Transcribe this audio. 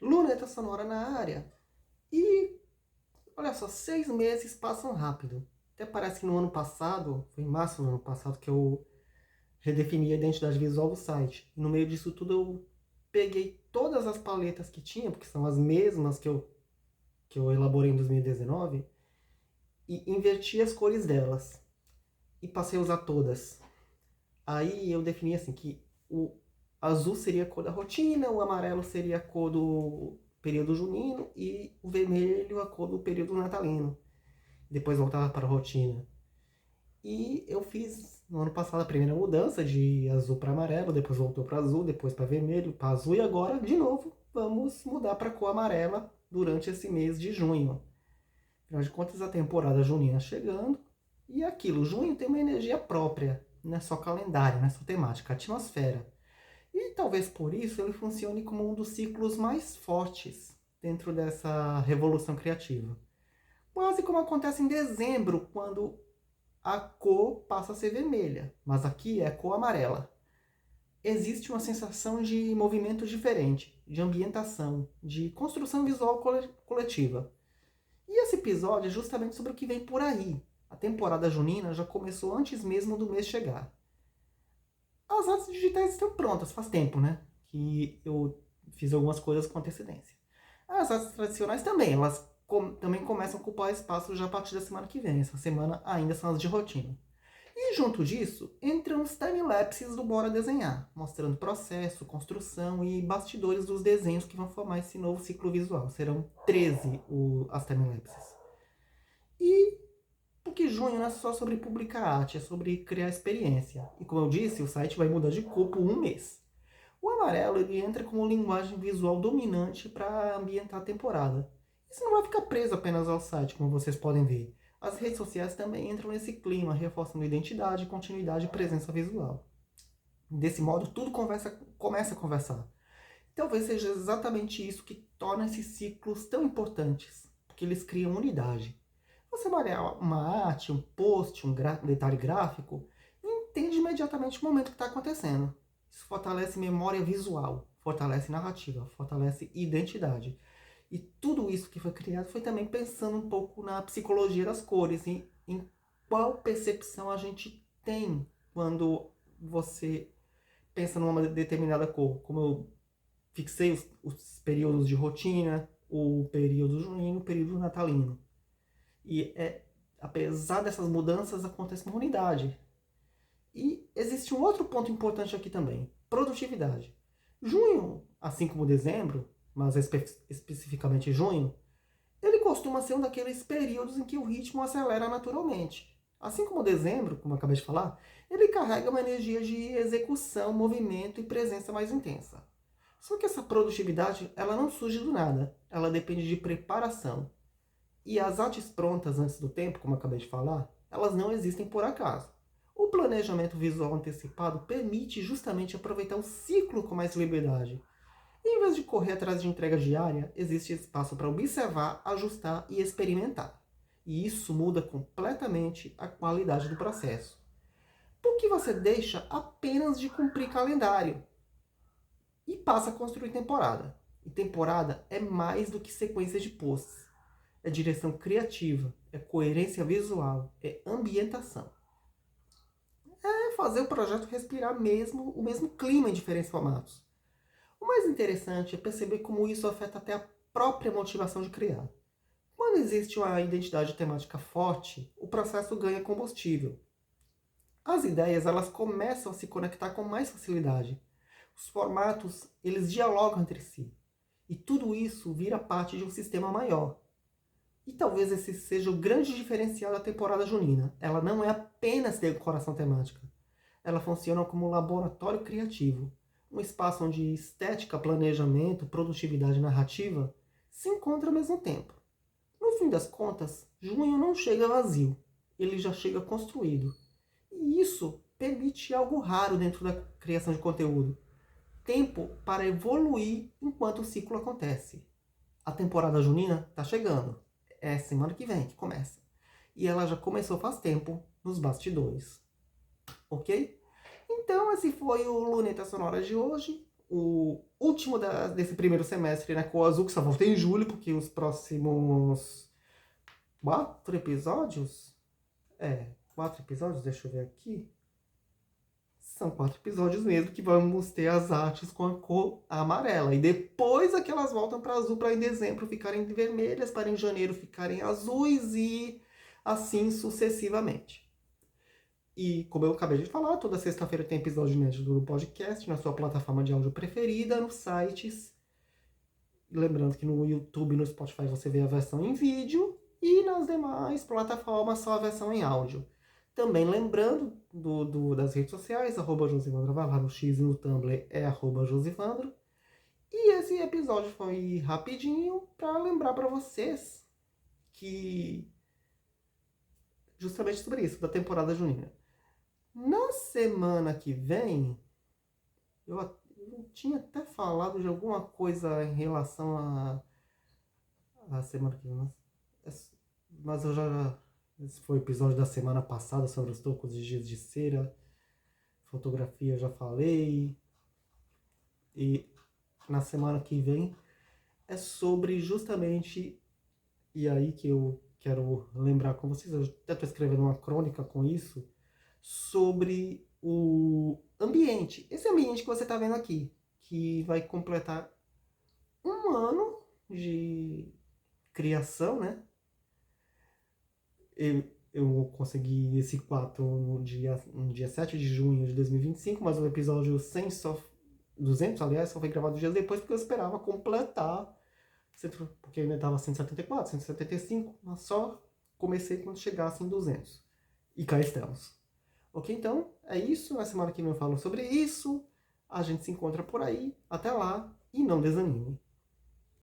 Luneta Sonora na área. E olha só, 6 meses passam rápido. Até parece que no ano passado, foi em março do ano passado, que eu redefini a identidade visual do site. E no meio disso tudo eu peguei todas as paletas que tinha, porque são as mesmas que eu elaborei em 2019, e inverti as cores delas. E passei a usar todas. Aí eu defini assim que o azul seria a cor da rotina, o amarelo seria a cor do período junino e o vermelho a cor do período natalino. Depois voltava para a rotina. E eu fiz no ano passado a primeira mudança de azul para amarelo, depois voltou para azul, depois para vermelho, para azul e agora de novo vamos mudar para a cor amarela durante esse mês de junho. Afinal de contas, a temporada junina chegando e aquilo, junho tem uma energia própria, não é só calendário, não é só temática, é atmosfera. E talvez por isso ele funcione como um dos ciclos mais fortes dentro dessa revolução criativa. Quase como acontece em dezembro, quando a cor passa a ser vermelha, mas aqui é a cor amarela. Existe uma sensação de movimento diferente, de ambientação, de construção visual coletiva. E esse episódio é justamente sobre o que vem por aí. A temporada junina já começou antes mesmo do mês chegar. As artes digitais estão prontas, faz tempo, né? Que eu fiz algumas coisas com antecedência. As artes tradicionais também, elas também começam a ocupar espaço já a partir da semana que vem. Essa semana ainda são as de rotina. E junto disso, entram os time-lapses do Bora Desenhar, mostrando processo, construção e bastidores dos desenhos que vão formar esse novo ciclo visual. Serão 13 as time-lapses. E porque junho não é só sobre publicar arte, é sobre criar experiência. E como eu disse, o site vai mudar de cor por um mês. O amarelo ele entra como linguagem visual dominante para ambientar a temporada. Isso não vai ficar preso apenas ao site, como vocês podem ver. As redes sociais também entram nesse clima, reforçando identidade, continuidade e presença visual. Desse modo, tudo começa a conversar. Talvez seja exatamente isso que torna esses ciclos tão importantes, porque eles criam unidade. Você olha uma arte, um post, detalhe gráfico, e entende imediatamente o momento que está acontecendo. Isso fortalece memória visual, fortalece narrativa, fortalece identidade. E tudo isso que foi criado foi também pensando um pouco na psicologia das cores, em qual percepção a gente tem quando você pensa numa determinada cor. Como eu fixei os períodos de rotina, o período junino, o período natalino. E apesar dessas mudanças, acontece uma unidade. E existe um outro ponto importante aqui também: produtividade. Junho, assim como dezembro, mas especificamente junho, ele costuma ser um daqueles períodos em que o ritmo acelera naturalmente. Assim como dezembro, como eu acabei de falar, ele carrega uma energia de execução, movimento e presença mais intensa. Só que essa produtividade, ela não surge do nada. Ela depende de preparação. E as artes prontas antes do tempo, como eu acabei de falar, elas não existem por acaso. O planejamento visual antecipado permite justamente aproveitar o ciclo com mais liberdade. E em vez de correr atrás de entrega diária, existe espaço para observar, ajustar e experimentar. E isso muda completamente a qualidade do processo. Porque você deixa apenas de cumprir calendário e passa a construir temporada. E temporada é mais do que sequência de posts. É direção criativa, é coerência visual, é ambientação. É fazer o projeto respirar mesmo o mesmo clima em diferentes formatos. O mais interessante é perceber como isso afeta até a própria motivação de criar. Quando existe uma identidade temática forte, o processo ganha combustível. As ideias elas começam a se conectar com mais facilidade. Os formatos eles dialogam entre si. E tudo isso vira parte de um sistema maior. E talvez esse seja o grande diferencial da temporada junina. Ela não é apenas decoração temática. Ela funciona como um laboratório criativo. Um espaço onde estética, planejamento, produtividade narrativa se encontram ao mesmo tempo. No fim das contas, junho não chega vazio. Ele já chega construído. E isso permite algo raro dentro da criação de conteúdo. Tempo para evoluir enquanto o ciclo acontece. A temporada junina está chegando. É semana que vem que começa. E ela já começou faz tempo nos bastidores. Ok? Então esse foi o Luneta Sonora de hoje. o último desse primeiro semestre, né, com o Azul, que só volta em julho, porque os próximos 4 episódios... 4 episódios, deixa eu ver aqui. São 4 episódios mesmo que vamos ter as artes com a cor amarela. E depois é que elas voltam para azul, para em dezembro ficarem vermelhas, para em janeiro ficarem azuis e assim sucessivamente. E como eu acabei de falar, toda sexta-feira tem episódio inédito do podcast na sua plataforma de áudio preferida, nos sites. Lembrando que no YouTube e no Spotify você vê a versão em vídeo e nas demais plataformas só a versão em áudio. Também lembrando das redes sociais, @Josivandro vai lá no X e no Tumblr é @Josivandro. E esse episódio foi rapidinho para lembrar para vocês que justamente sobre isso, da temporada junina. Na semana que vem, eu tinha até falado de alguma coisa em relação a semana que vem, mas eu já... Esse foi o episódio da semana passada sobre os tocos de giz de cera. Fotografia eu já falei. E na semana que vem é sobre justamente... E aí que eu quero lembrar com vocês, eu até estou escrevendo uma crônica com isso, sobre o ambiente. Esse ambiente que você está vendo aqui, que vai completar 1 ano de criação, né? Eu consegui esse 4 no dia 7 de junho de 2025, mas o episódio 100 200, aliás, só foi gravado dias depois, porque eu esperava completar, porque ainda estava 174, 175, mas só comecei quando chegasse em 200. E cá estamos. Ok, então é isso. Na semana que vem eu falo sobre isso. A gente se encontra por aí. Até lá e não desanime.